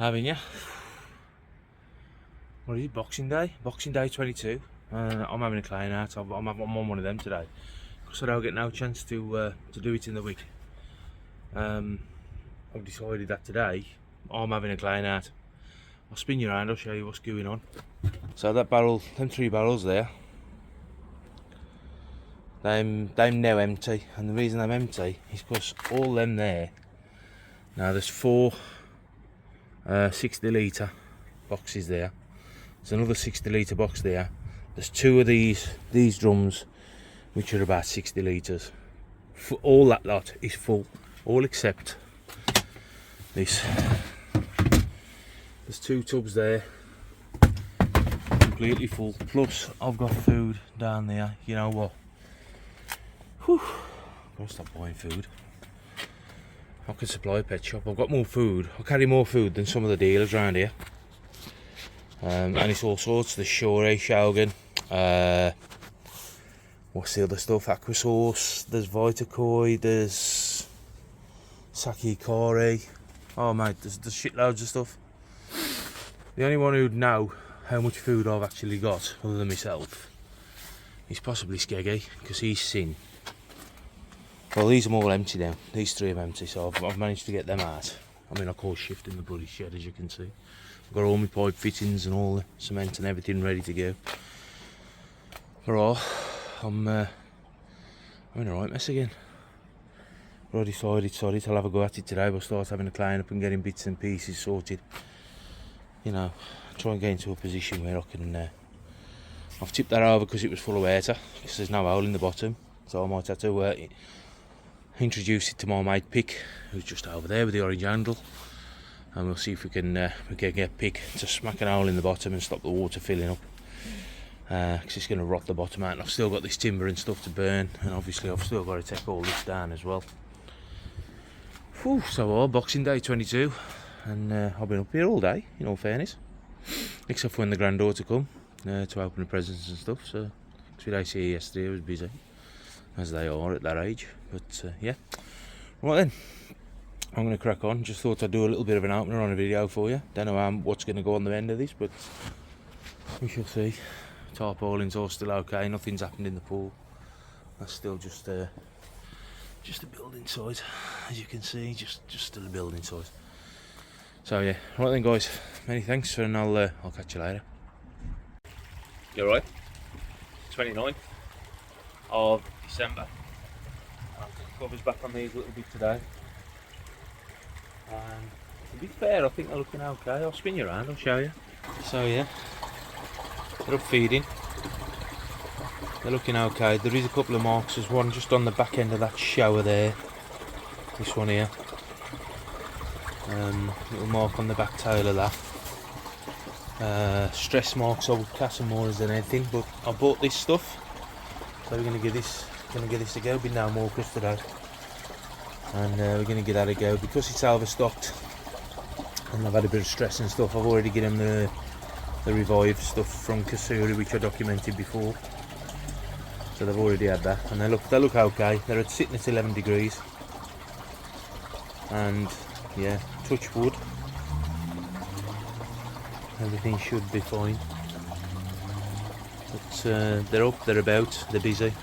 Having you? What is it? Boxing Day? Boxing Day 22. I'm having a clean out. I'm on one of them today because I don't get no chance to do it in the week. I've decided that today I'm having a clean out. I'll spin you around. I'll show you what's going on. So that barrel, them 3 barrels there, they're now empty, and the reason I'm empty is because all them there. Now there's 4 60 litre boxes there. There's another 60 litre box there. There's 2 of these drums which are about 60 litres. All that lot is full, all except this. There's 2 tubs there completely full, plus I've got food down there. You know what, gotta stop buying food. I can supply a pet shop. I've got more food. I carry more food than some of the dealers around here. And it's all sorts. There's Shore, Shogun, what's the other stuff? Aquasource, there's Vitakoi, there's Saki Kori. Oh mate, there's shitloads of stuff. The only one who'd know how much food I've actually got, other than myself, is possibly Skeggy, because he's seen. Well, these are all empty now. These 3 are empty, so I've managed to get them out. I mean, I call shift in the bloody shed, as you can see. I've got all my pipe fittings and all the cement and everything ready to go. Right, I'm in a right mess again. But I decided, sorry, I'll have a go at it today. We'll start having a clean up and getting bits and pieces sorted. You know, try and get into a position where I can. I've tipped that over because it was full of water, because there's no hole in the bottom. So I might have to introduce it to my mate Pick, who's just over there with the orange handle, and we'll see if we can get Pick to smack an hole in the bottom and stop the water filling up, because it's going to rot the bottom out. And I've still got this timber and stuff to burn, and obviously I've still got to take all this down as well. Whew, so Boxing Day 22, and I've been up here all day, in all fairness, except for when the granddaughter come to open the presents and stuff. So we didn't see her yesterday, it was busy, as they are at that age. But yeah, right then, I'm going to crack on. Just thought I'd do a little bit of an opener on a video for you. Don't know what's going to go on the end of this, but we shall see. Tarpaulins all still okay, nothing's happened in the pool. That's still just a building site, as you can see, just still a building site. So yeah, right then guys, many thanks, and I'll catch you later. You're right, 29th of December. I'll put the covers back on these a little bit today. And to be fair, I think they're looking okay. I'll spin you around, I'll show you. So yeah, they're up feeding. They're looking okay. There is a couple of marks. There's one just on the back end of that shower there. This one here. Little mark on the back tail of that. Stress marks I would class them more as anything, but I bought this stuff. So we're going to give this a go. Been down Walkers today, and we're going to give that a go because it's overstocked and I've had a bit of stress and stuff. I've already given them the Revive stuff from Kasuri, which I documented before, so they've already had that, and they look okay. They're sitting at 11 degrees, and yeah, touch wood, everything should be fine. But they're up, they're about, they're busy.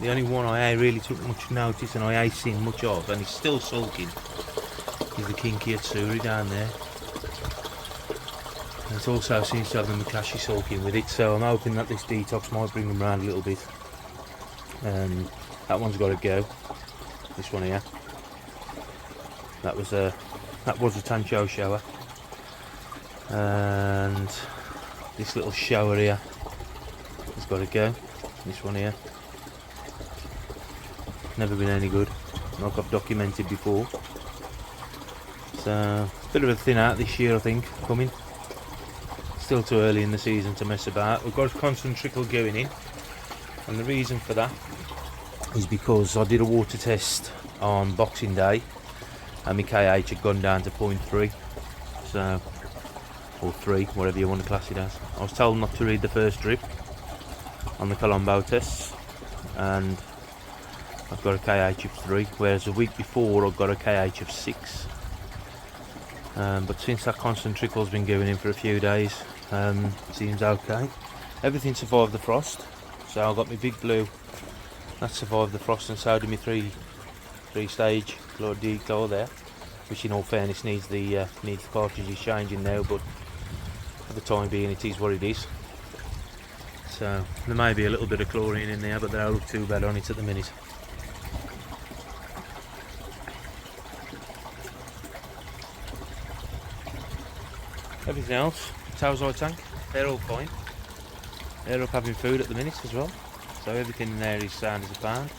The only one I really took much notice and I ain't seen much of, and he's still sulking, is the Kinky Atsuri down there. And it also seems to have the Makashi sulking with it, so I'm hoping that this detox might bring them round a little bit. That one's got to go. This one here. That was a Tancho shower. And this little shower here has got to go. This one here. Never been any good, like I've documented before. So, bit of a thin out this year I think, coming. Still too early in the season to mess about. We've got a constant trickle going in, and the reason for that is because I did a water test on Boxing Day and my KH had gone down to 0.3, so, or 3, whatever you want to class it as. I was told not to read the first drip on the Colombo tests, and I've got a KH of 3, whereas a week before I've got a KH of 6. But since that constant trickle's been going in for a few days, seems okay. Everything survived the frost, so I've got my big blue that survived the frost, and so did my three stage declaw there, which in all fairness needs the cartridges changing now, but for the time being it is what it is. So there may be a little bit of chlorine in there, but they don't look too bad on it at the minute. Everything else, Towside tank, they're all fine. They're up having food at the minute as well, so everything in there is sound as a pound.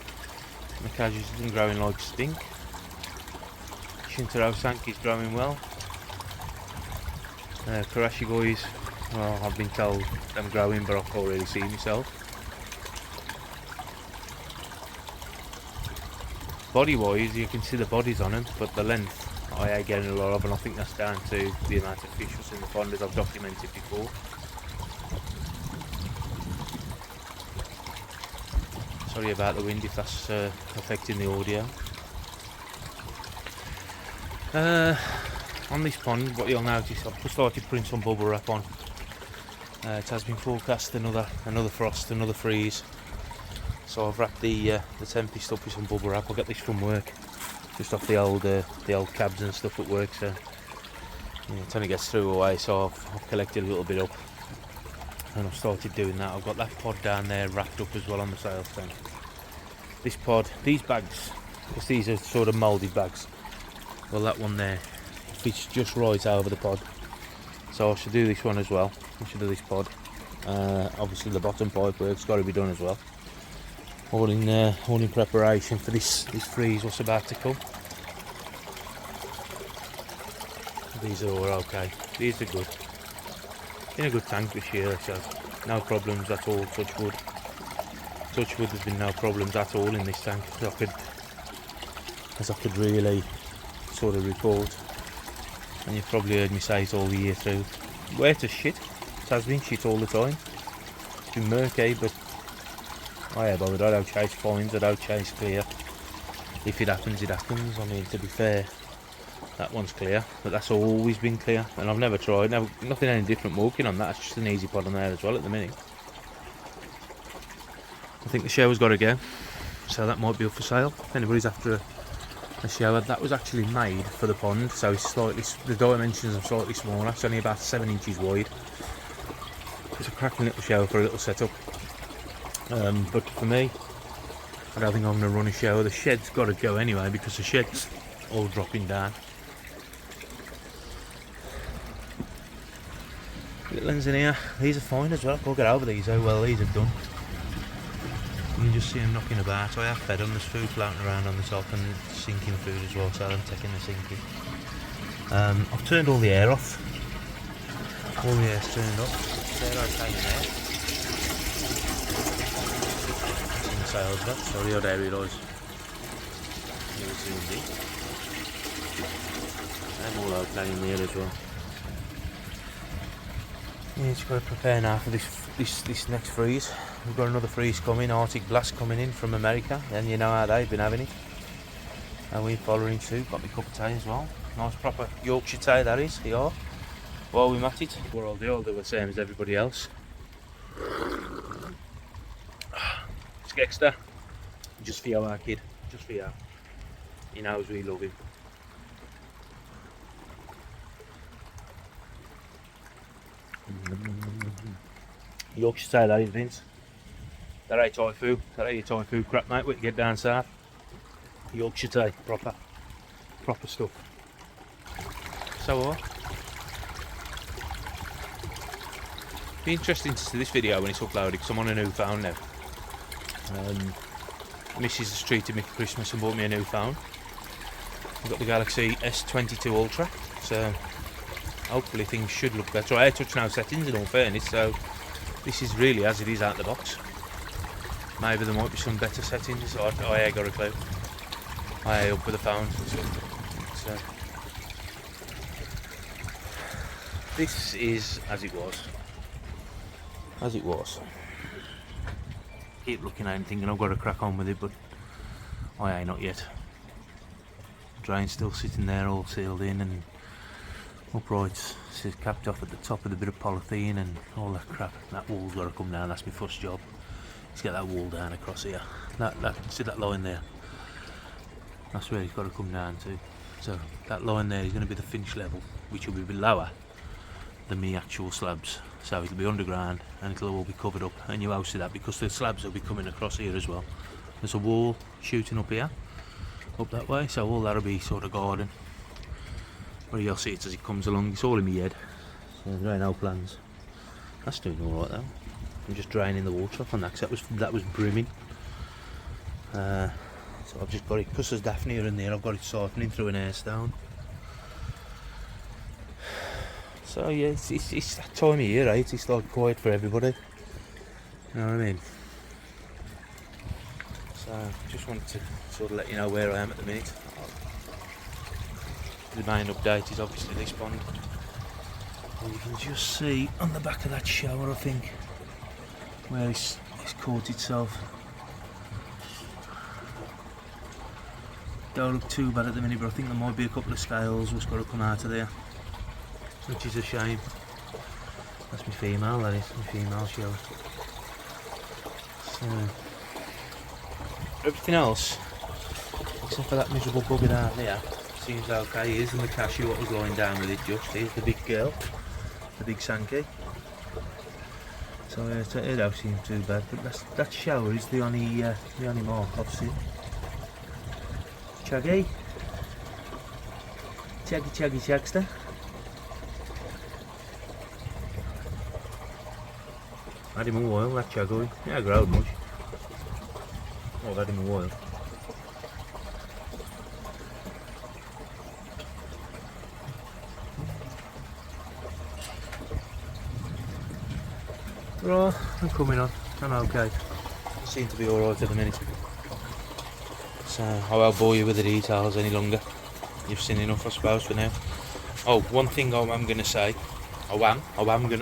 The Casuals isn't growing like stink. Shintaro tank is growing well. Karashigois, well, I've been told I'm growing, but I can't really see myself. Body wise, you can see the bodies on them, but the length I ain't getting a lot of, and I think that's down to the amount of fish that's in the pond, as I've documented before. Sorry about the wind if that's affecting the audio. On this pond, what you'll notice, I've started putting some bubble wrap on. It has been forecast another frost, another freeze. So I've wrapped the Tempest up with some bubble wrap. I got this from work, just off the old cabs and stuff at work. So yeah, it only gets through away. So I've collected a little bit up, and I've started doing that. I've got that pod down there wrapped up as well on the sail stand. This pod, these bags, because these are sort of moulded bags. Well, that one there fits just right over the pod. So I should do this one as well. I should do this pod. Obviously the bottom pipe work's got to be done as well. All in preparation for this freeze what's about to come. These are all okay. These are good. In a good tank this year, so no problems at all. Touch wood. Touch wood, there's been no problems at all in this tank, as I could really sort of report. And you've probably heard me say it all the year through. Where to shit? It has been shit all the time. It's been murky, but I ain't bothered. I don't chase fines, I don't chase clear. If it happens, it happens. I mean, to be fair, that one's clear, but that's always been clear, and I've never tried. Nothing any different walking on that. It's just an easy pod on there as well at the minute. I think the shower's got to go, so that might be up for sale. If anybody's after a shower, that was actually made for the pond, so it's the dimensions are slightly smaller. It's only about 7 inches wide. It's a cracking little shower for a little setup. But for me, I don't think I'm going to run a shower. The shed's got to go anyway, because the shed's all dropping down. Little ones in here, these are fine as well. I'll get over these, how well these have done. You can just see them knocking about. I have fed them, there's food floating around on the top, and sinking food as well, so I'm taking the sinking. I've turned all the air off. All the air's turned off. They're okay in there. It's in the sails vet, so the odd area does. I'm all okay in there as well. Yeah, just got to prepare now for this next freeze. We've got another freeze coming, Arctic blast coming in from America, and you know how they've been having it. And we're following suit. Got my cup of tea as well. Nice proper Yorkshire tea that is, here. While we're at it, what I'll do the same as everybody else. It's Gexter. Just for you, our kid. Just for you. He knows we love him. Yorkshire tea that is, Vince. That ain't Thai food. That ain't your Thai food crap, mate. We can get down south. Yorkshire tea, proper stuff. So be interesting to see this video when it's uploaded, because I'm on a new phone now. Mrs has treated me for Christmas and bought me a new phone. I've got the Galaxy S22 Ultra, so hopefully things should look better. I touch no settings in all fairness, so this is really as it is out the box. Maybe there might be some better settings. I ain't got a clue. I ain't up with the phones and stuff. So this is as it was. As it was. Keep looking at it thinking I've got to crack on with it, but I ain't not yet. The drain's still sitting there all sealed in, and uprights. This is capped off at the top with a bit of polythene and all that crap. That wall's got to come down. That's my first job. Let's get that wall down across here. See that line there? That's where it's got to come down to. So that line there is going to be the finish level, which will be lower than the actual slabs. So it'll be underground and it'll all be covered up. And you will see that because the slabs will be coming across here as well. There's a wall shooting up here, up that way. So all that'll be sort of garden. But you'll see it as it comes along. It's all in my head. So there ain't no plans. That's doing all right though. I'm just draining the water off on that because that was brimming. So I've just got it, because there's Daphne in there, I've got it siphoning through an air stone. So yeah, it's that time of year, right? It's like quiet for everybody. You know what I mean? So just wanted to sort of let you know where I am at the minute. The main update is obviously this pond. And you can just see on the back of that shower, I think, where it's caught itself. Don't look too bad at the minute, but I think there might be a couple of scales which got to come out of there, which is a shame. That's my female, that is, my female shower. So, everything else, except for that miserable bugger down there, seems okay. Here's the Makashu, what was lying down with it just. Here's the big girl, the big Sankey. So it don't seem too bad, but that shower is the only mark I've seen. Chaggy, Chagster. Had him a while, that Chaggy. Yeah, growled much. I've had him a while. Right, I'm coming on. I'm okay. Seem to be alright at the minute. So I won't bore you with the details any longer. You've seen enough, I suppose, for now. Oh, one thing I am going to say. I am going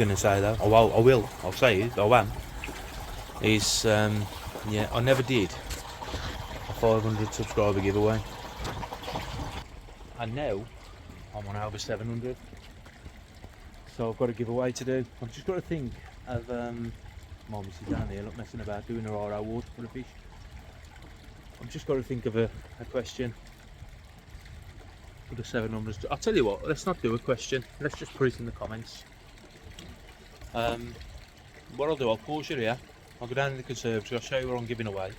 to say though. I'll say it. Is yeah, I never did a 500 subscriber giveaway, and now I'm on over 700. So I've got a giveaway to do. I've just got to think of Mum is down there, not messing about, doing her RO water for a fish. I've just got to think of a question for the 700. I'll tell you what, let's not do a question. Let's just put it in the comments. What I'll do, I'll pause you here. I'll go down in the conservatory. I'll show you what I'm giving away,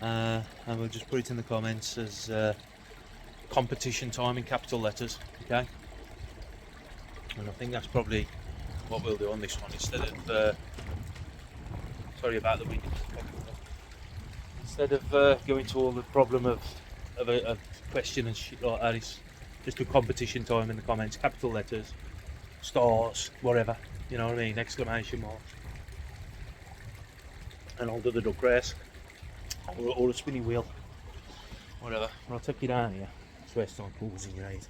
and we'll just put it in the comments as competition time in capital letters. Okay. And I think that's probably what we'll do on this one, instead of sorry about the wind. Instead of going to all the problem of a question and shit like that, it's just a competition time in the comments, capital letters, stars, whatever, you know what I mean, exclamation marks. And I'll do the duck race, or a spinning wheel, whatever. And I'll take you down here, it's where it's not pausing, right?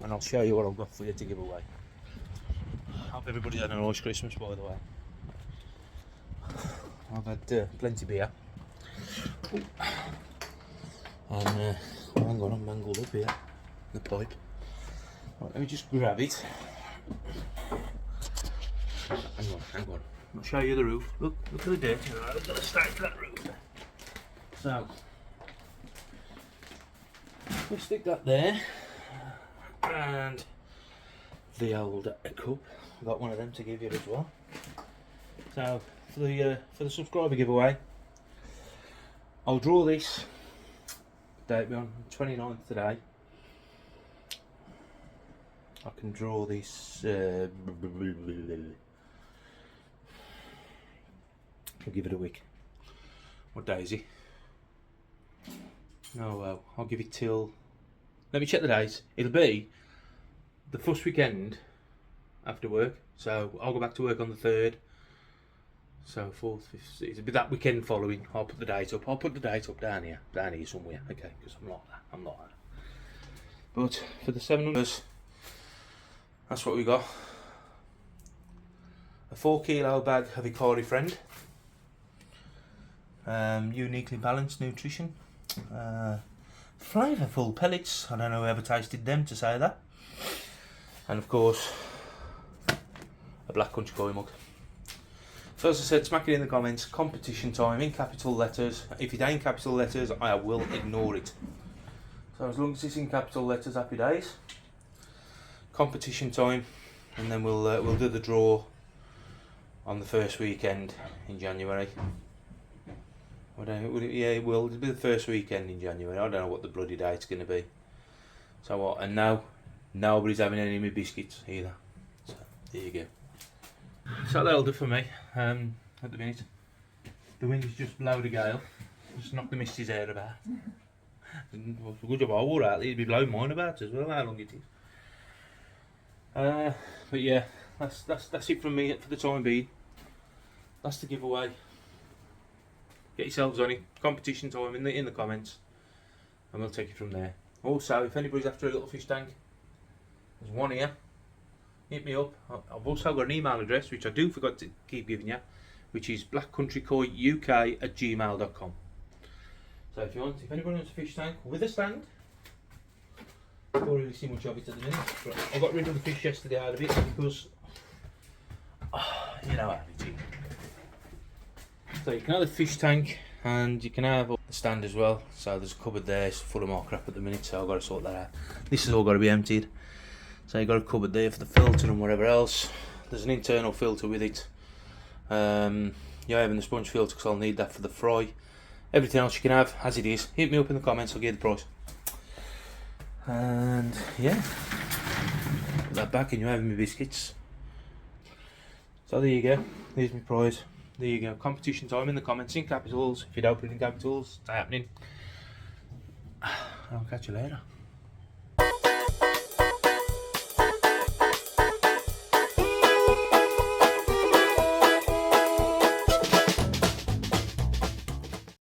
And I'll show you what I've got for you to give away. Hope everybody had a nice Christmas, by the way. I've had plenty of beer. Ooh. And hang on, I'm mangled up here, the pipe. Right, let me just grab it. Hang on. I'll show you the roof. Look at the dirt. Right, I've got to start to that roof. So, we'll stick that there. And the old cup, I've got one of them to give you as well. So for the subscriber giveaway, I'll draw this. Date on 29th today. I can draw this. I'll give it a week. What day is it? Oh well, I'll give it till. Let me check the dates. It'll be the first weekend after work. So I'll go back to work on the 3rd. So 4th, 5th, it'll be that weekend following. I'll put the date up. I'll put the date up down here somewhere. Okay, because I'm like that. But for the 700s, that's what we got. A 4 kilo bag of Ikari Friend. Uniquely balanced nutrition. flavourful pellets. I don't know who ever tasted them to say that. And of course, a Black Country Koi mug. So as I said, smack it in the comments. Competition time in capital letters. If it ain't capital letters, I will ignore it. So as long as it's in capital letters, happy days. Competition time, and then we'll do the draw on the first weekend in January. Yeah, it will. It'll be the first weekend in January. I don't know what the bloody date's going to be. So what? And now, nobody's having any of my biscuits either. So there you go. So that'll do for me. At the minute, the wind's just blowed a gale. Just knocked the misty's hair about. Good job I wore out. It'd be blowing mine about as well. How long it is. But yeah, that's it from me for the time being. That's the giveaway. Get yourselves on it. Competition time in the comments, and we'll take it from there. Also, if anybody's after a little fish tank, there's one here. Hit me up. I've also got an email address which I do forgot to keep giving you, which is blackcountrykoiuk@gmail.com. So if anybody wants a fish tank with a stand, I don't really see much of it at the minute. But I got rid of the fish yesterday out of it because you know how it is. So you can have the fish tank and you can have the stand as well. So there's a cupboard there, it's full of more crap at the minute, so I've got to sort that out. This has all got to be emptied. So you've got a cupboard there for the filter and whatever else. There's an internal filter with it. Yeah, having the sponge filter because I'll need that for the fry. Everything else you can have as it is. Hit me up in the comments, I'll give you the price. And yeah, put that back and you're having my biscuits. So there you go, there's my prize. There you go, competition time in the comments in capitals. If you don't put it in capitals, it's happening. I'll catch you later.